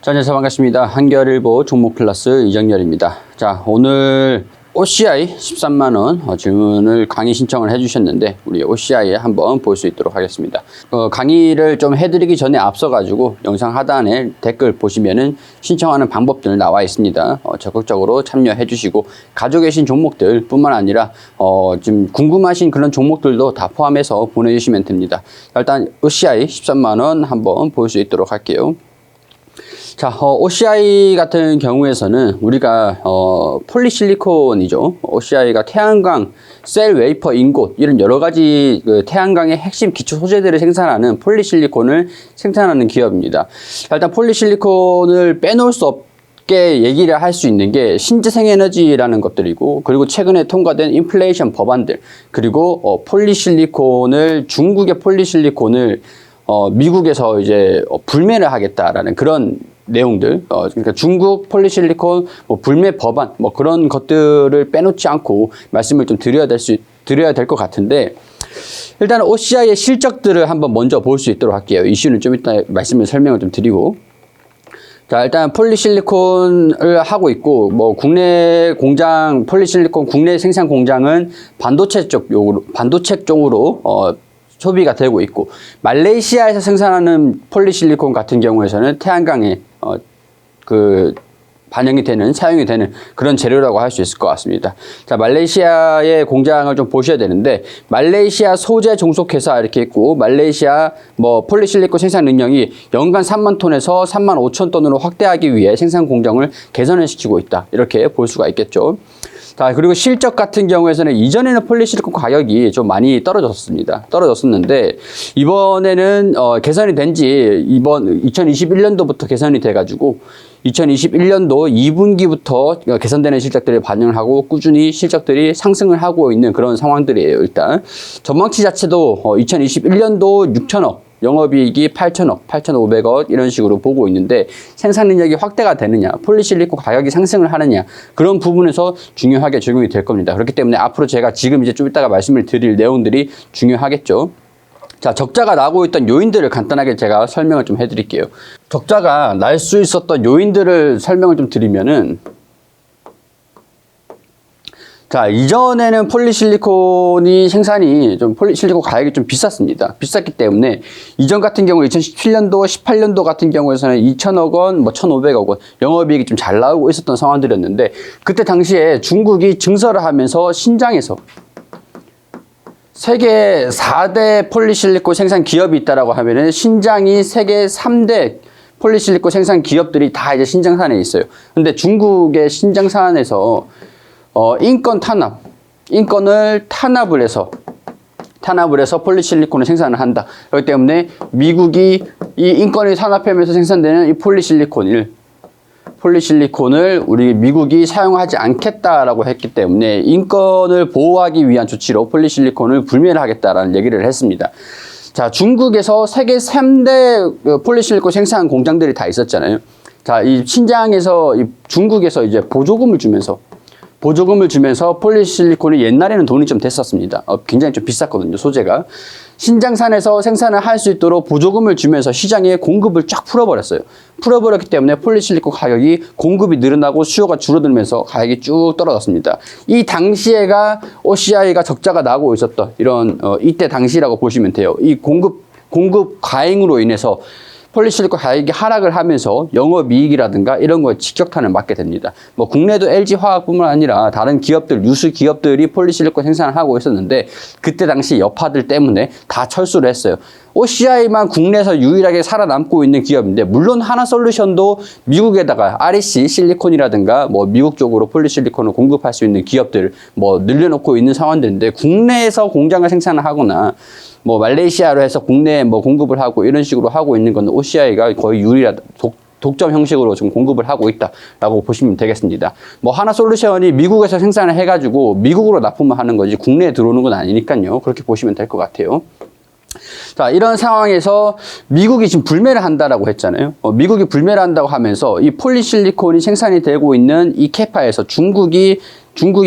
자, 안녕하세요. 반갑습니다. 한겨레일보 종목클래스 이정열입니다. 자, 오늘 OCI 13만원 질문을 강의 신청을 해주셨는데 우리 OCI에 한번 볼 수 있도록 하겠습니다. 강의를 좀 해드리기 전에 앞서가지고 영상 하단에 댓글 보시면은 신청하는 방법들 나와 있습니다. 적극적으로 참여해 주시고 가지고 계신 종목들 뿐만 아니라 지금 궁금하신 그런 종목들도 다 포함해서 보내주시면 됩니다. 일단 OCI 13만원 한번 볼 수 있도록 할게요. 자, OCI 같은 경우에서는 우리가 폴리실리콘이죠. OCI가 태양광, 셀, 웨이퍼, 인고 이런 여러 가지 그 태양광의 핵심 기초 소재들을 생산하는 폴리실리콘을 생산하는 기업입니다. 일단 폴리실리콘을 빼놓을 수 없게 얘기를 할 수 있는 게 신재생에너지라는 것들이고, 그리고 최근에 통과된 인플레이션 법안들, 그리고 폴리실리콘을 중국의 폴리실리콘을 미국에서 이제 불매를 하겠다라는 그런 내용들, 그러니까 중국 폴리실리콘 불매 법안 그런 것들을 빼놓지 않고 말씀을 좀 드려야 될 것 같은데, 일단 OCI의 실적들을 한번 먼저 볼 수 있도록 할게요. 이슈는 좀 이따 설명을 좀 드리고. 자, 일단 폴리실리콘을 하고 있고, 국내 공장 폴리실리콘 국내 생산 공장은 반도체 쪽으로 소비가 되고 있고, 말레이시아에서 생산하는 폴리실리콘 같은 경우에서는 태양광에 사용이 되는 그런 재료라고 할 수 있을 것 같습니다. 자, 말레이시아의 공장을 좀 보셔야 되는데, 말레이시아 소재 종속회사 이렇게 있고, 말레이시아 폴리실리콘 생산 능력이 연간 3만 톤에서 3만 5천 톤으로 확대하기 위해 생산 공정을 개선을 시키고 있다. 이렇게 볼 수가 있겠죠. 자, 그리고 실적 같은 경우에서는 이전에는 폴리실리콘 가격이 좀 많이 떨어졌었는데, 이번에는 개선이 된 지 2021년도부터 개선이 돼가지고 2021년도 2분기부터 개선되는 실적들을 반영을 하고 꾸준히 실적들이 상승을 하고 있는 그런 상황들이에요. 일단 전망치 자체도 2021년도 6천억, 영업이익이 8천억, 8,500억 이런 식으로 보고 있는데, 생산 능력이 확대가 되느냐, 폴리실리콘 가격이 상승을 하느냐, 그런 부분에서 중요하게 적용이 될 겁니다. 그렇기 때문에 앞으로 제가 지금 이제 좀 이따가 말씀을 드릴 내용들이 중요하겠죠. 자, 적자가 나고 있던 요인들을 간단하게 제가 설명을 좀 해드릴게요. 적자가 날 수 있었던 요인들을 설명을 좀 드리면은, 자, 이전에는 폴리실리콘이 생산이 폴리실리콘 가격이 좀 비쌌습니다. 비쌌기 때문에 이전 같은 경우 2017년도, 18년도 같은 경우에서는 2천억 원, 1,500억 원 영업이익이 좀 잘 나오고 있었던 상황들이었는데, 그때 당시에 중국이 증설을 하면서 신장에서 세계 4대 폴리실리콘 생산 기업이 있다라고 하면은 신장이 세계 3대 폴리실리콘 생산 기업들이 다 이제 신장산에 있어요. 근데 중국의 신장산에서 인건을 탄압을 해서 폴리실리콘을 생산을 한다. 그렇기 때문에 미국이 이 인건을 탄압하면서 생산되는 이 폴리실리콘을 우리 미국이 사용하지 않겠다라고 했기 때문에 인건을 보호하기 위한 조치로 폴리실리콘을 불매를 하겠다라는 얘기를 했습니다. 자, 중국에서 세계 3대 폴리실리콘 생산 공장들이 다 있었잖아요. 자, 이 신장에서 중국에서 이제 보조금을 주면서 폴리실리콘이 옛날에는 돈이 좀 됐었습니다. 굉장히 좀 비쌌거든요, 소재가. 신장산에서 생산을 할 수 있도록 보조금을 주면서 시장에 공급을 쫙 풀어버렸어요. 풀어버렸기 때문에 폴리실리콘 가격이 공급이 늘어나고 수요가 줄어들면서 가격이 쭉 떨어졌습니다. 이 당시에가 OCI가 적자가 나고 있었던 이때 당시라고 보시면 돼요. 이 공급 과잉으로 인해서 폴리실리콘 가격이 하락을 하면서 영업이익이라든가 이런 거에 직격탄을 맞게 됩니다. 국내도 LG화학뿐만 아니라 다른 기업들, 유수 기업들이 폴리실리콘 생산을 하고 있었는데, 그때 당시 여파들 때문에 다 철수를 했어요. OCI만 국내에서 유일하게 살아남고 있는 기업인데, 물론 하나솔루션도 미국에다가 REC 실리콘이라든가 미국 쪽으로 폴리실리콘을 공급할 수 있는 기업들 늘려놓고 있는 상황들인데, 국내에서 공장을 생산을 하거나 말레이시아로 해서 국내에 공급을 하고 이런 식으로 하고 있는 건 OCI가 거의 유일하다. 독점 형식으로 지금 공급을 하고 있다라고 보시면 되겠습니다. 하나솔루션이 미국에서 생산을 해가지고 미국으로 납품을 하는 거지 국내에 들어오는 건 아니니까요. 그렇게 보시면 될 것 같아요. 자, 이런 상황에서 미국이 지금 불매를 한다라고 했잖아요. 미국이 불매를 한다고 하면서 이 폴리실리콘이 생산이 되고 있는 이 캐파에서 중국이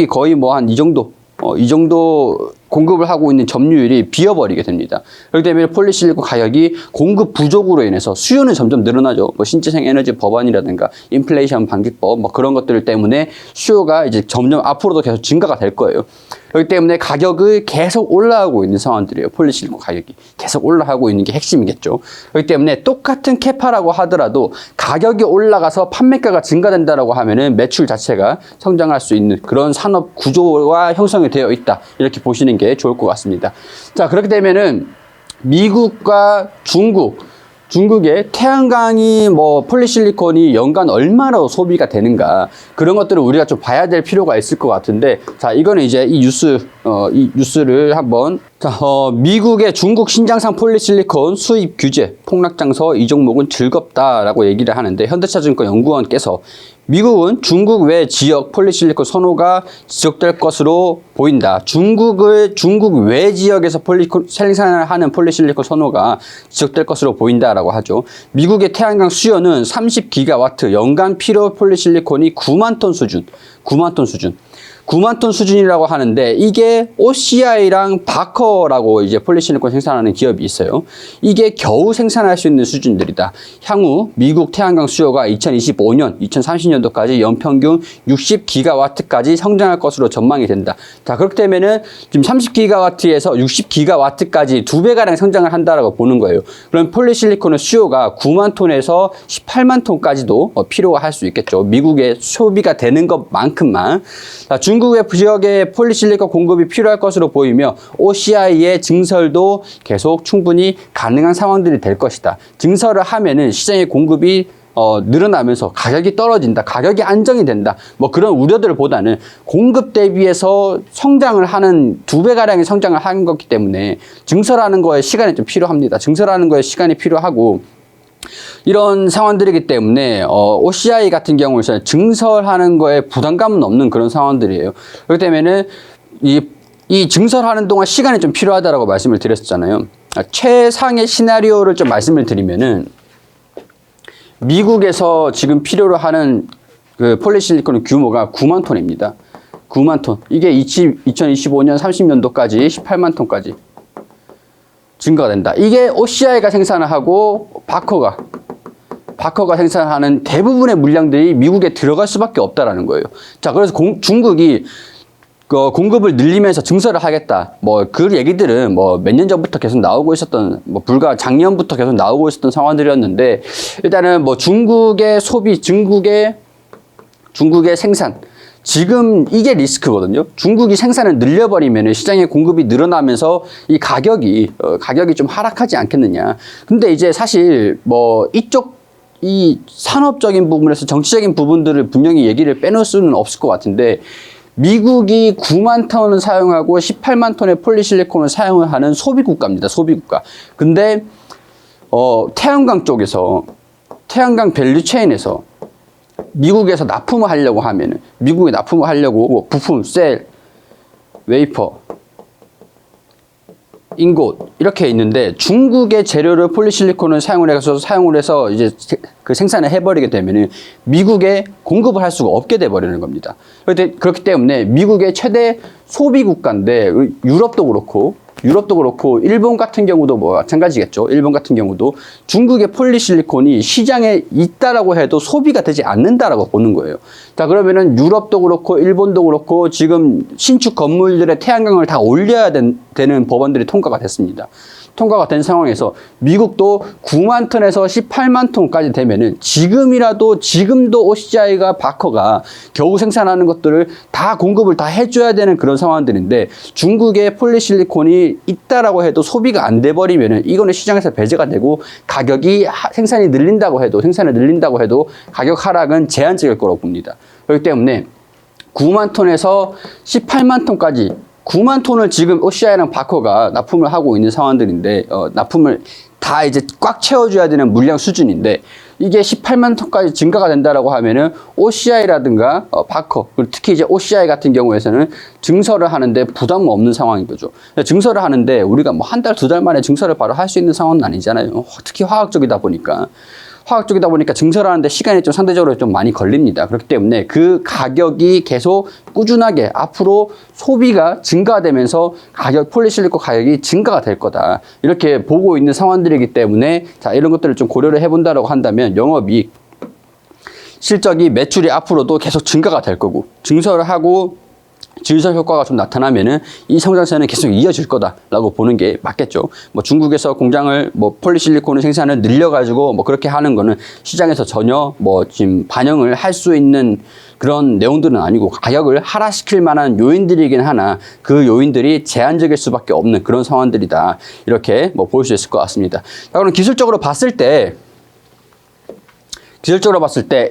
거의 한 이 정도 이 정도 공급을 하고 있는 점유율이 비어버리게 됩니다. 그렇기 때문에 폴리실리콘 가격이 공급 부족으로 인해서 수요는 점점 늘어나죠. 뭐 신재생 에너지 법안이라든가 인플레이션 방지법 뭐 그런 것들 때문에 수요가 이제 점점 앞으로도 계속 증가가 될 거예요. 그렇기 때문에 가격을 계속 올라가고 있는 상황들이에요. 폴리실리콘 가격이 계속 올라가고 있는 게 핵심이겠죠. 그렇기 때문에 똑같은 캐파라고 하더라도 가격이 올라가서 판매가가 증가된다라고 하면은 매출 자체가 성장할 수 있는 그런 산업 구조가 형성이 되어 있다. 이렇게 보시는 게 좋을 것 같습니다. 자, 그렇게 되면은 미국과 중국의 태양광이 뭐 폴리실리콘이 연간 얼마로 소비가 되는가 그런 것들을 우리가 좀 봐야 될 필요가 있을 것 같은데, 자, 이거는 이제 이 뉴스를 한번 미국의 중국 신장산 폴리실리콘 수입 규제 폭락장서 이 종목은 즐겁다라고 얘기를 하는데, 현대차증권 연구원께서 미국은 중국 외 지역 폴리실리콘 선호가 지속될 것으로 보인다. 중국 외 지역에서 생산을 하는 폴리실리콘 선호가 지속될 것으로 보인다라고 하죠. 미국의 태양광 수요는 30기가와트, 연간 필요 폴리실리콘이 9만 톤 수준. 9만 톤 수준이라고 하는데, 이게 OCI랑 바커라고 이제 폴리실리콘 생산하는 기업이 있어요. 이게 겨우 생산할 수 있는 수준들이다. 향후 미국 태양광 수요가 2025년, 2030년도까지 연평균 60기가와트까지 성장할 것으로 전망이 된다. 자, 그렇게 되면은 지금 30기가와트에서 60기가와트까지 2배가량 성장을 한다라고 보는 거예요. 그럼 폴리실리콘의 수요가 9만 톤에서 18만 톤까지도 필요가 할 수 있겠죠. 미국의 소비가 되는 것만큼만. 자, 중국의 지역에 폴리실리콘 공급이 필요할 것으로 보이며 OCI의 증설도 계속 충분히 가능한 상황들이 될 것이다. 증설을 하면은 시장의 공급이 늘어나면서 가격이 떨어진다, 가격이 안정이 된다, 뭐 그런 우려들보다는 공급 대비해서 성장을 하는 2배가량의 성장을 하는 거기 때문에 증설하는 거에 시간이 좀 필요합니다. 증설하는 거에 시간이 필요하고, 이런 상황들이기 때문에 OCI 같은 경우에는 증설하는 거에 부담감은 없는 그런 상황들이에요. 그렇기 때문에 이 증설하는 동안 시간이 좀 필요하다라고 말씀을 드렸잖아요. 최상의 시나리오를 좀 말씀을 드리면은, 미국에서 지금 필요로 하는 그 폴리실리콘 규모가 9만 톤입니다. 9만 톤. 이게 2025년 30년도까지 18만 톤까지 증가가 된다. 이게 OCI가 생산을 하고 바커가 생산하는 대부분의 물량들이 미국에 들어갈 수밖에 없다라는 거예요. 자, 그래서 중국이 공급을 늘리면서 증설을 하겠다. 뭐 그 얘기들은 뭐 몇 년 전부터 계속 나오고 있었던, 뭐 불과 작년부터 계속 나오고 있었던 상황들이었는데, 일단은 뭐 중국의 소비, 중국의 생산, 지금 이게 리스크거든요. 중국이 생산을 늘려버리면 시장의 공급이 늘어나면서 이 가격이 좀 하락하지 않겠느냐. 근데 이제 사실 뭐 이 산업적인 부분에서 정치적인 부분들을 분명히 얘기를 빼놓을 수는 없을 것 같은데, 미국이 9만 톤을 사용하고 18만 톤의 폴리실리콘을 사용을 하는 소비국가입니다. 소비국가. 근데 태양광 쪽에서, 태양광 밸류체인에서 미국에서 납품을 하려고 하면은, 미국에 납품을 하려고 뭐 부품, 셀, 웨이퍼, 인곳 이렇게 있는데, 중국의 재료를 폴리실리콘을 사용을 해서 이제 그 생산을 해버리게 되면은 미국에 공급을 할 수가 없게 돼버리는 겁니다. 그렇기 때문에 미국의 최대 소비 국가인데, 유럽도 그렇고 일본 같은 경우도 뭐 마찬가지겠죠. 일본 같은 경우도 중국의 폴리실리콘이 시장에 있다라고 해도 소비가 되지 않는다라고 보는 거예요. 자, 그러면은 유럽도 그렇고 일본도 그렇고 지금 신축 건물들의 태양광을 다 올려야 되는 법안들이 통과가 됐습니다. 통과가 된 상황에서 미국도 9만 톤에서 18만 톤까지 되면은 지금도 OCI가 바커가 겨우 생산하는 것들을 다 공급을 다 해줘야 되는 그런 상황들인데, 중국의 폴리실리콘이 있다라고 해도 소비가 안 돼 버리면은 이거는 시장에서 배제가 되고, 가격이 생산을 늘린다고 해도 가격 하락은 제한적일 거라고 봅니다. 그렇기 때문에 9만 톤에서 18만 톤까지 9만 톤을 지금 OCI랑 바커가 납품을 하고 있는 상황들인데, 납품을 다 이제 꽉 채워줘야 되는 물량 수준인데, 이게 18만 톤까지 증가가 된다라고 하면은 OCI라든가 바커, 그리고 특히 이제 OCI 같은 경우에서는 증설을 하는데 부담 없는 상황인 거죠. 증설을 하는데 우리가 뭐 한 달, 2달 만에 증설을 바로 할 수 있는 상황은 아니잖아요. 특히 화학적이다 보니까. 화학 쪽이다 보니까 증설하는데 시간이 좀 상대적으로 좀 많이 걸립니다. 그렇기 때문에 그 가격이 계속 꾸준하게 앞으로 소비가 증가되면서 폴리실리콘 가격이 증가가 될 거다. 이렇게 보고 있는 상황들이기 때문에 자, 이런 것들을 좀 고려를 해본다라고 한다면 영업이익 실적이 매출이 앞으로도 계속 증가가 될 거고 증설을 하고 증설 효과가 좀 나타나면은 이 성장세는 계속 이어질 거다라고 보는 게 맞겠죠. 뭐 중국에서 공장을 뭐 폴리실리콘을 생산을 늘려가지고 뭐 그렇게 하는 거는 시장에서 전혀 뭐 지금 반영을 할 수 있는 그런 내용들은 아니고 가격을 하락시킬 만한 요인들이긴 하나 그 요인들이 제한적일 수밖에 없는 그런 상황들이다. 이렇게 뭐 볼 수 있을 것 같습니다. 자, 그럼 기술적으로 봤을 때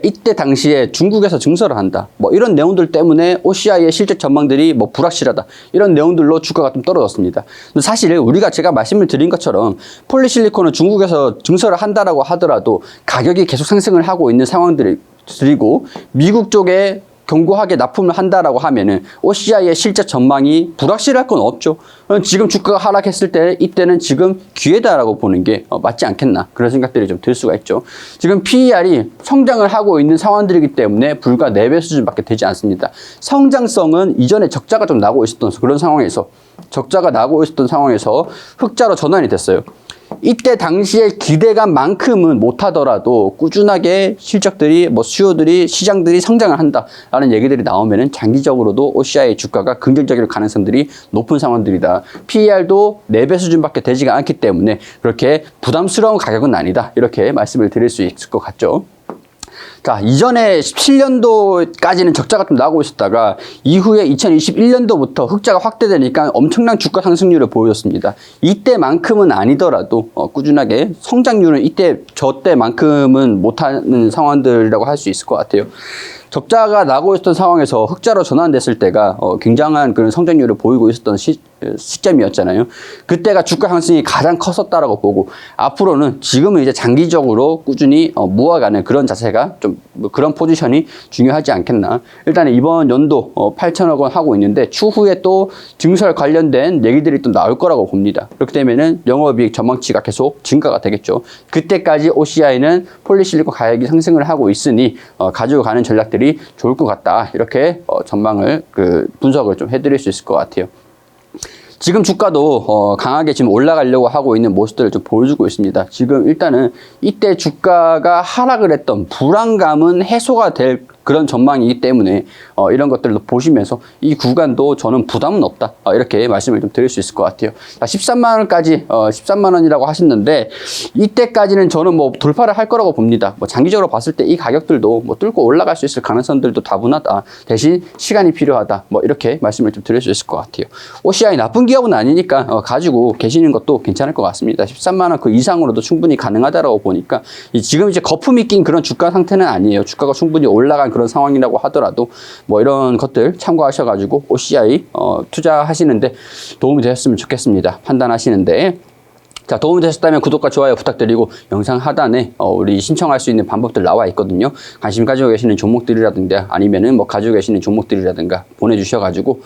이때 당시에 중국에서 증설을 한다. 뭐 이런 내용들 때문에 OCI의 실적 전망들이 뭐 불확실하다. 이런 내용들로 주가가 좀 떨어졌습니다. 근데 사실 제가 말씀을 드린 것처럼 폴리실리콘은 중국에서 증설을 한다라고 하더라도 가격이 계속 상승을 하고 있는 상황들이고 미국 쪽에 견고하게 납품을 한다라고 하면은 OCI의 실적 전망이 불확실할 건 없죠. 지금 주가가 하락했을 때 이때는 지금 기회다라고 보는 게 맞지 않겠나 그런 생각들이 좀 들 수가 있죠. 지금 PER이 성장을 하고 있는 상황들이기 때문에 불과 4배 수준밖에 되지 않습니다. 성장성은 이전에 적자가 좀 나고 있었던 그런 상황에서 흑자로 전환이 됐어요. 이때 당시에 기대감만큼은 못하더라도 꾸준하게 실적들이 수요들이 시장들이 성장을 한다라는 얘기들이 나오면은 장기적으로도 OCI 주가가 긍정적일 가능성들이 높은 상황들이다. PER도 4배 수준밖에 되지가 않기 때문에 그렇게 부담스러운 가격은 아니다. 이렇게 말씀을 드릴 수 있을 것 같죠. 자, 이전에 17년도까지는 적자가 좀 나오고 있었다가 이후에 2021년도부터 흑자가 확대되니까 엄청난 주가 상승률을 보였습니다. 이때만큼은 아니더라도 꾸준하게 성장률은 저때만큼은 못하는 상황들이라고 할 수 있을 것 같아요. 적자가 나고 있었던 상황에서 흑자로 전환됐을 때가 굉장한 그런 성장률을 보이고 있었던 시점이었잖아요. 그때가 주가 상승이 가장 컸었다라고 보고 앞으로는 지금은 이제 장기적으로 꾸준히 모아가는 그런 자세가 좀 그런 포지션이 중요하지 않겠나. 일단 이번 연도 8천억 원 하고 있는데 추후에 또 증설 관련된 얘기들이 또 나올 거라고 봅니다. 그렇기 때문에는 영업이익 전망치가 계속 증가가 되겠죠. 그때까지 OCI는 폴리실리콘 가격이 상승을 하고 있으니 가지고 가는 전략들이 좋을 것 같다. 이렇게 전망을 분석을 좀 해드릴 수 있을 것 같아요. 지금 주가도 강하게 지금 올라가려고 하고 있는 모습들을 좀 보여주고 있습니다. 지금 일단은 이때 주가가 하락을 했던 불안감은 해소가 될 그런 전망이기 때문에 이런 것들도 보시면서 이 구간도 저는 부담은 없다. 이렇게 말씀을 좀 드릴 수 있을 것 같아요. 13만 원까지 13만 원이라고 하셨는데 이때까지는 저는 뭐 돌파를 할 거라고 봅니다. 뭐 장기적으로 봤을 때 이 가격들도 뭐 뚫고 올라갈 수 있을 가능성들도 다분하다. 대신 시간이 필요하다. 뭐 이렇게 말씀을 좀 드릴 수 있을 것 같아요. OCI 나쁜 기업은 아니니까 가지고 계시는 것도 괜찮을 것 같습니다. 13만 원 그 이상으로도 충분히 가능하다라고 보니까 지금 이제 거품이 낀 그런 주가 상태는 아니에요. 주가가 충분히 올라간 그런 상황이라고 하더라도 뭐 이런 것들 참고하셔가지고 OCI 투자하시는데 도움이 되셨으면 좋겠습니다. 판단하시는데. 자, 도움이 되셨다면 구독과 좋아요 부탁드리고 영상 하단에 우리 신청할 수 있는 방법들 나와 있거든요. 관심 가지고 계시는 종목들이라든가 아니면은 뭐 가지고 계시는 종목들이라든가 보내주셔가지고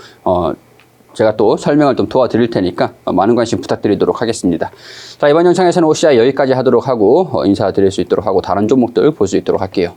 제가 또 설명을 좀 도와드릴 테니까 많은 관심 부탁드리도록 하겠습니다. 자, 이번 영상에서는 OCI 여기까지 하도록 하고 인사드릴 수 있도록 하고 다른 종목들 볼 수 있도록 할게요.